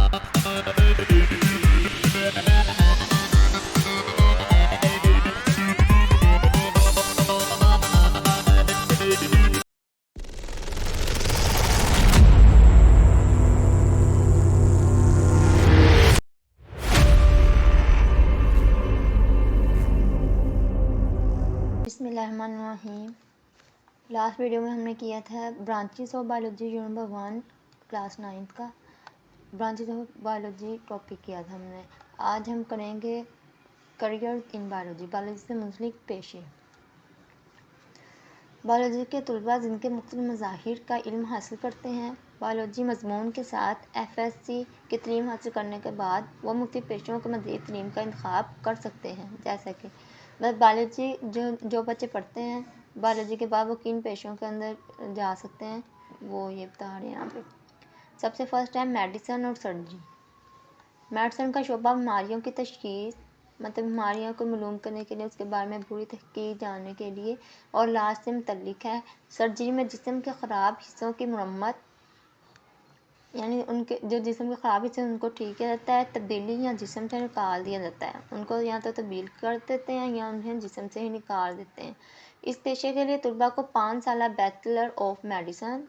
बिस्मिल्लाहिर्रहमानिर्रहीम। Last video में हमने किया था branches of biology unit number 1 class 9 का ब्रांचेस ऑफ बायोलॉजी टॉपिक किया था हमने। आज हम करेंगे करियर इन बायोलॉजी, बायोलॉजी से मुंसलिक पेशे। बायोलॉजी के तलबा जिनके मुख्तलिफ मज़ाहिर का इल्म हासिल करते हैं, बायोलॉजी मज़मून के साथ FSC की तलीम हासिल करने के बाद वो मुख्तलिफ पेशों के मज़ीद तलीम का इंतखाब कर सकते हैं। जैसे कि बायोलॉजी जो बच्चे पढ़ते हैं बायोलॉजी के बाद वो किन पेशों के अंदर जा सकते हैं वो ये बता रहे हैं यहाँ पे। सबसे फर्स्ट है मेडिसिन और सर्जरी। मेडिसिन का शोबा बीमारियों की तशख़ीस, मतलब बीमारियों को मालूम करने के लिए, उसके बारे में पूरी तहकीक जानने के लिए और इलाज से मुतल्लिक है। सर्जरी में जिस्म के ख़राब हिस्सों की मरम्मत, यानी उनके जो जिस्म के ख़राब हिस्से उनको ठीक किया जाता है, तब्दीली या जिस्म से निकाल दिया जाता है। उनको या तो तब्दील कर देते हैं या उन्हें जिस्म से ही निकाल देते हैं। इस पेशे के लिए तलबा को 5 साल बैचलर ऑफ मेडिसिन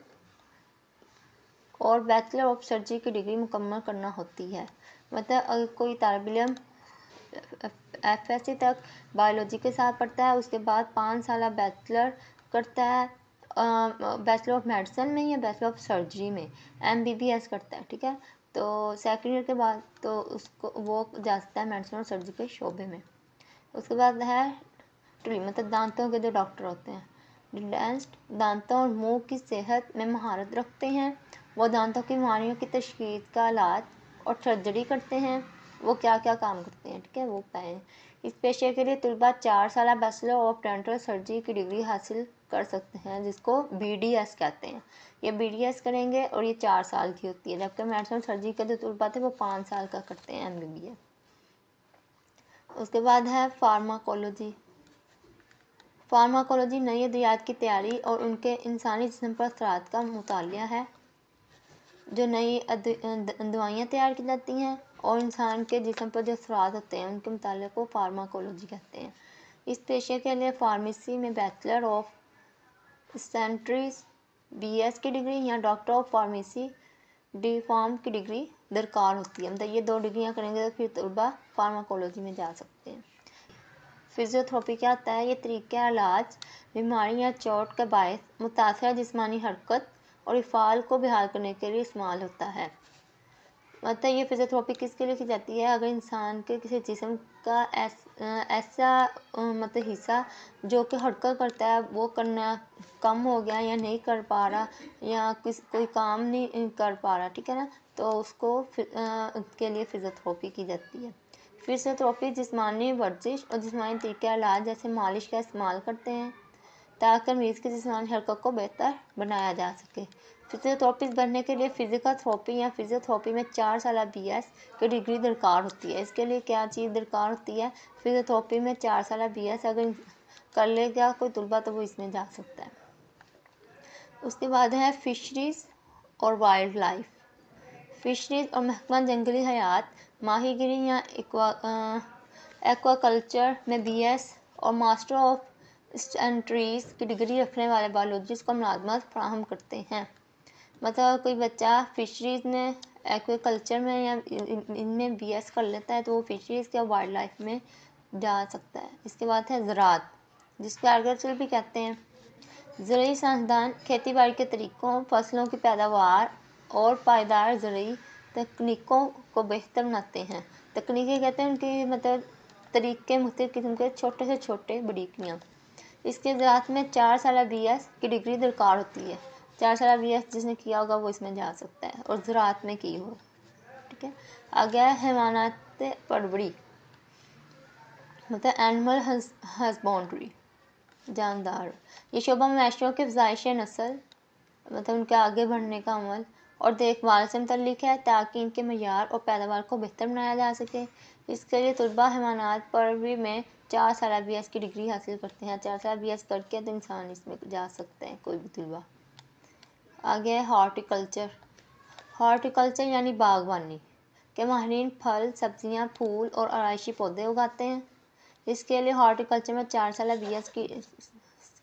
और बैचलर ऑफ सर्जरी की डिग्री मुकम्मल करना होती है। मतलब अगर कोई तालिब इल्म FSC तक बायोलॉजी के साथ पढ़ता है, उसके बाद 5 साल बैचलर करता है, बैचलर ऑफ मेडिसिन में या बैचलर ऑफ सर्जरी में MBBS करता है, ठीक है। तो सेकेंड ईयर के बाद तो उसको वो जा सकता है मेडिसिन और सर्जरी के शोबे में। उसके बाद है मतलब दांतों के जो डॉक्टर होते हैं, डेंटिस्ट दांतों और मुंह की सेहत में महारत रखते हैं। वो दांतों की बीमारियों की तशख़ीस का इलाज और सर्जरी करते हैं। वो क्या क्या काम करते हैं, ठीक है, वो बताएं। इस पेशे के लिए तलबा 4 साल बैचलर ऑफ डेंटल सर्जरी की डिग्री हासिल कर सकते हैं, जिसको BDS कहते हैं। ये BDS करेंगे और ये 4 साल की होती है, जबकि मेडिसिन सर्जरी के जो तलबा थे वो 5 साल का करते हैं MBBS। उसके बाद है फार्माकोलॉजी। फार्माकोलॉजी नई अद्वियात की तैयारी और उनके इंसानी जिस्म पर असरात का मुतालिया है। जो नई दवाइयाँ तैयार की जाती हैं और इंसान के जिस्म पर जो असरात होते हैं उनके मुताले को फार्माकोलॉजी कहते हैं। इस पेशे के लिए फार्मेसी में बैचलर ऑफ सेंट्रीज BS की डिग्री या डॉक्टर ऑफ फार्मेसी D.Pharm की डिग्री दरकार होती है। मतलब ये 2 डिग्रियाँ करेंगे तो फिर तलबा फार्माकोलॉजी में जा सकते हैं। फिजियोथेरेपी क्या होता है? ये तरीका इलाज बीमारी या चोट के बायस मुतासर जिस्मानी हरकत और इफ़ाल को बहाल करने के लिए इस्तेमाल होता है। मतलब ये फिजियोथेरेपी किसके लिए की जाती है? अगर इंसान के किसी जिस्म का ऐसा मतलब हिस्सा जो कि हरकत करता है वो करना कम हो गया या नहीं कर पा रहा या कोई काम नहीं कर पा रहा, ठीक है ना, तो उसको के लिए फिजियोथेरेपी की जाती है। फिजियोथेरेपी जिस्मानी वर्जिश और जिस्मानी तरीका इलाज जैसे मालिश का इस्तेमाल करते हैं ताकि मरीज़ की जिस्मानी हरकत को बेहतर बनाया जा सके। फिजियोथेरेपिस्ट बनने के लिए फिजिकल थेरेपी या फिजियोथेरेपी में 4 साल BS की डिग्री दरकार होती है। इसके लिए क्या चीज़ दरकार होती है? फिजियोथेरेपी में 4 साल BS अगर कर लेगा कोई तलबा तो वो इसमें जा सकता है। उसके बाद है फिशरीज़ और वाइल्ड लाइफ। फिशरीज़ और महकमा जंगली हयात, माहीगिरी या एक्वाकल्चर में BS और मास्टर ऑफ सेंट्रीज की डिग्री रखने वाले बायोलॉजिस्ट को मुलाजमत फराहम करते हैं। मतलब कोई बच्चा फिशरीज़ में, एक्वाकल्चर में या इनमें BS कर लेता है तो वो फिशरीज़ के वाइल्ड लाइफ में जा सकता है। इसके बाद है ज़राअत, जिसको एग्रीकल्चर भी कहते हैं। ज़रूरी साइंसदान खेती बाड़ी के तरीक़ों, फसलों की पैदावार और पायदार ज़रूरी तकनीकों को बेहतर बनाते हैं। तकनीकें कहते हैं उनकी मतलब तरीके मुख्तलिफ किस्म के छोटे से छोटे बारीकियाँ। इसके ज़राअत में 4 साल BS की डिग्री दरकार होती है। 4 साल BS जिसने किया होगा वो इसमें जा सकता है और ज़राअत में की हो, ठीक है। आगे हैवानात परवरी, मतलब एनिमल हस्बेंड्री, जानदार। ये शोबा मवेशियों के अफज़ाइश नस्ल, मतलब उनके आगे बढ़ने का अमल और देखभाल से मुतल्लिक है ताकि इनके मयार और पैदावार को बेहतर बनाया जा सके। इसके लिए तलबा हैवानात परवरी में 4 साल BS की डिग्री हासिल करते हैं। 4 साल BS करके तो इंसान इसमें जा सकते हैं कोई भी तलबा। आगे है हॉर्टिकल्चर। हॉर्टिकल्चर यानी बागवानी। کہ ماہرین پھل، سبزیاں، پھول اور آرائشی پودے اگاتے ہیں۔ اس کے لیے ہارٹیکلچر میں 4 سالہ BS کی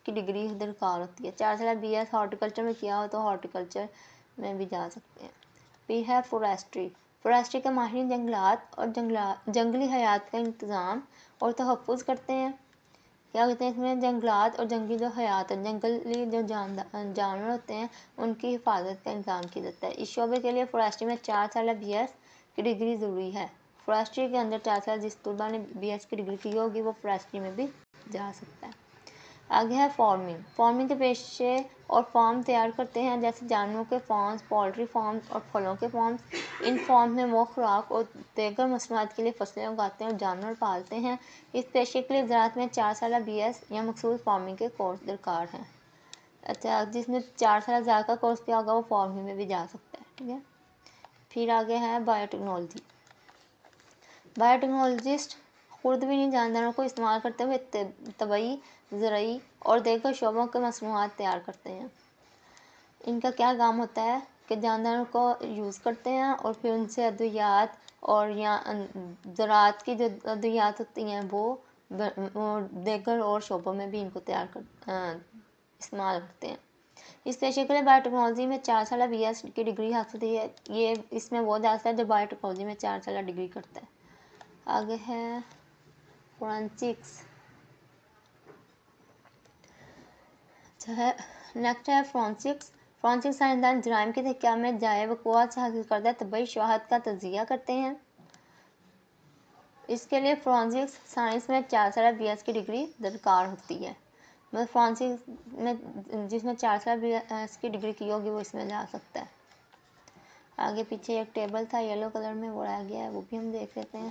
ڈگری درکار ہوتی ہے۔ 4 سالہ BS ہارٹیکلچر میں کیا ہو تو ہارٹیکلچر میں بھی جا سکتے ہیں۔ پھر ہے فورسٹری۔ فورسٹری کے ماہرین جنگلات اور جنگلی حیات کا انتظام اور تحفظ کرتے ہیں۔ کیا کہتے ہیں اس میں؟ جنگلات اور جنگلی جو حیات ہیں، جنگلی جو جانور ہوتے ہیں ان کی حفاظت کا انتظام کیا جاتا ہے۔ اس شعبے کے لیے فورسٹری میں 4 سالہ BS کی ڈگری ضروری ہے۔ فورسٹری کے اندر 4 سال جس طلبہ نے BS کی ڈگری کی ہوگی وہ فورسٹری میں بھی جا سکتا ہے۔ آگے ہے فارمنگ۔ فارمنگ کے پیشے اور فارم تیار کرتے ہیں، جیسے جانوروں کے فارمز، پولٹری فارمز اور پھلوں کے فارمز۔ ان فارمز میں وہ خوراک اور دیگر مصنوعات کے لیے فصلیں اگاتے ہیں اور جانور پالتے ہیں۔ اس پیشے کے لیے زراعت میں 4 سالہ BS یا مخصوص فارمنگ کے کورس درکار ہیں۔ اچھا، جس نے 4 سالہ زراعت کا کورس کیا ہوگا وہ فارمنگ میں بھی جا سکتا ہے، ٹھیک ہے۔ پھر آگے ہے بایو ٹیکنالوجی۔ بایو ٹیکنالوجسٹ خوردبینی جانداروں کو استعمال کرتے ہوئے طبی، زرعی اور دیگر شعبوں کے مصنوعات تیار کرتے ہیں۔ ان کا کیا کام ہوتا ہے کہ جانداروں کو یوز کرتے ہیں اور پھر ان سے ادویات اور یا زراعت کی جو ادویات ہوتی ہیں وہ دیگر اور شعبوں میں بھی ان کو استعمال کرتے ہیں۔ اس پیشے کے لیے بایو ٹیکنالوجی میں 4 سالہ BS کی ڈگری حاصل ہوتی ہے۔ یہ اس میں وہ جاتا ہے جو بایو ٹیکنالوجی میں 4 سالہ ڈگری کرتا ہے۔ آگے ہے فورینسکس۔ اچھا ہے، نیکسٹ ہے فورینسکس۔ فورینسک سائنسدان جرائم کی تحقیقات میں جائے وقوع سے حاصل کردہ طبی شواہد کا تجزیہ کرتے ہیں۔ اس کے لیے فورینسک سائنس میں 4 سالہ BS کی ڈگری درکار ہوتی ہے۔ مطلب فورینسک میں جس میں 4 سالہ BS کی ڈگری کی ہوگی وہ اس میں جا سکتا ہے۔ آگے پیچھے ایک ٹیبل تھا یلو کلر میں، وہ رہ گیا ہے، وہ بھی ہم دیکھ لیتے ہیں۔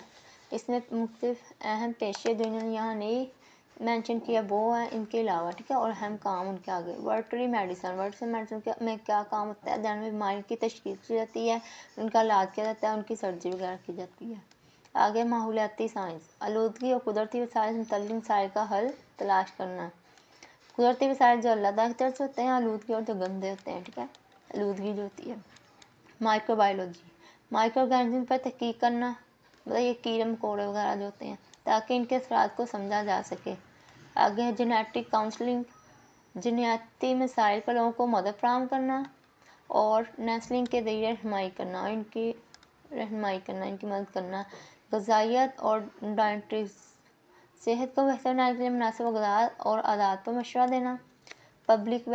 اس میں مختلف اہم پیشے جو انہوں نے یہاں نہیں مینشن کیا وہ ہیں ان کے علاوہ، ٹھیک ہے، اور اہم کام ان کے آگے۔ Veterinary medicine. ویٹرنری میڈیسن میں کیا کام ہوتا ہے؟ جانور بیماری کی تشخیص کی جاتی ہے، ان کا علاج کیا جاتا ہے، ان کی سرجری وغیرہ کی جاتی ہے۔ آگے ماحولیاتی سائنس۔ آلودگی اور قدرتی وسائل سے متعلق مسائل کا حل تلاش کرنا۔ قدرتی وسائل جو اللہ تعالیٰ کی طرف سے ہوتے ہیں، آلودگی اور جو گندے ہوتے ہیں، ٹھیک ہے، آلودگی جو ہوتی ہے۔ Micro biology. مائکرو آرگینزم پر تحقیق کرنا، مطلب یہ کیڑے مکوڑے وغیرہ جو ہوتے ہیں تاکہ ان کے اثرات کو سمجھا جا سکے۔ آگے ہے جینیٹک کاؤنسلنگ۔ جینیاتی مسائل پر لوگوں کو مدد فراہم کرنا اور نسلنگ کے ذریعے رہنمائی کرنا اور ان کی مدد کرنا۔ غذائیت اور ڈائٹری۔ صحت کو بہتر بنانے کے لیے مناسب غذا اور عادات پر مشورہ دینا۔ Public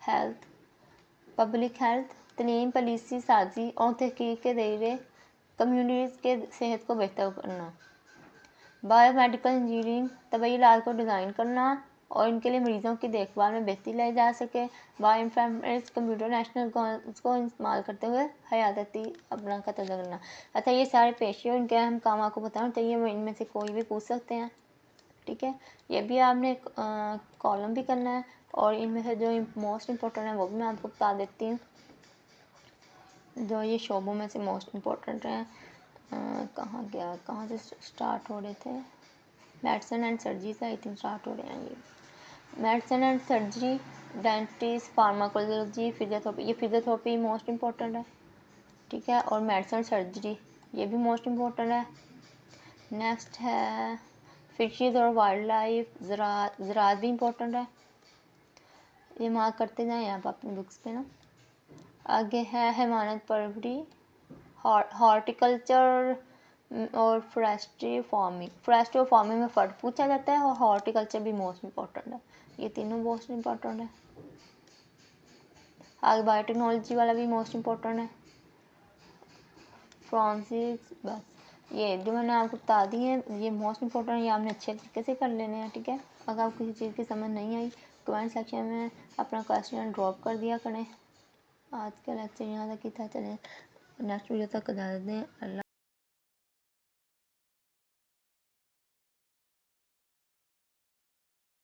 health. تعلیم، پالیسی سازی اور تحقیق کے ذریعے کمیونٹیز کے صحت کو بہتر کرنا۔ Bio medical engineering. طبی علاج کو ڈیزائن کرنا اور ان کے لیے مریضوں کی دیکھ بھال میں بہتری لائی جا سکے۔ بایو انفارمیٹکس کمپیوٹر کو استعمال کرتے ہوئے حیاتیاتی اپنا کا تجزیہ کرنا۔ اچھا، یہ سارے پیشے ان کے اہم کام آپ کو بتانا چاہیے، ان میں سے کوئی بھی پوچھ سکتے ہیں، ٹھیک ہے۔ یہ بھی آپ نے کالم بھی کرنا ہے اور ان میں سے جو موسٹ امپورٹنٹ ہے وہ بھی میں آپ کو بتا دیتی ہوں، جو یہ شعبوں میں سے موسٹ امپورٹنٹ ہیں۔ کہاں سے اسٹارٹ ہو رہے تھے؟ میڈیسن اینڈ سرجری سے آئی تھنک اسٹارٹ ہو رہے ہیں۔ یہ medicine and surgery, dentist, pharmacology, physiotherapy, یہ فزیوتھراپی موسٹ امپورٹنٹ ہے، ٹھیک ہے، اور میڈیسن سرجری یہ بھی موسٹ امپورٹنٹ ہے۔ نیکسٹ ہے فشیز اور وائلڈ لائف، زراعت بھی امپورٹنٹ ہے، یہ مارک کرتے جائیں آپ اپنی بکس پہ نا۔ آگے ہے حیوانات پروری، ہارٹیکلچر اور فورسٹری فارمنگ۔ فورسٹری اور فارمنگ میں فرق پوچھا جاتا ہے اور ہارٹیکلچر بھی موسٹ امپورٹنٹ ہے، یہ تینوں موسٹ امپورٹنٹ ہے۔ آگے بایو ٹیکنالوجی والا بھی موسٹ امپورٹنٹ ہے۔ فورینسکس، بس یہ جو میں نے آپ کو بتا دی ہیں یہ موسٹ امپورٹنٹ ہے، یہ آپ نے اچھے طریقے سے کر لینے ہیں، ٹھیک ہے۔ اگر آپ کسی چیز کی سمجھ نہیں آئی کمنٹ سیکشن میں اپنا کویسچن ڈراپ کر دیا کریں۔ آج کا لیکچر یہاں تک ہی تھا، چلیں نیکسٹ ویڈیو تک اجازت دیں۔ اللہ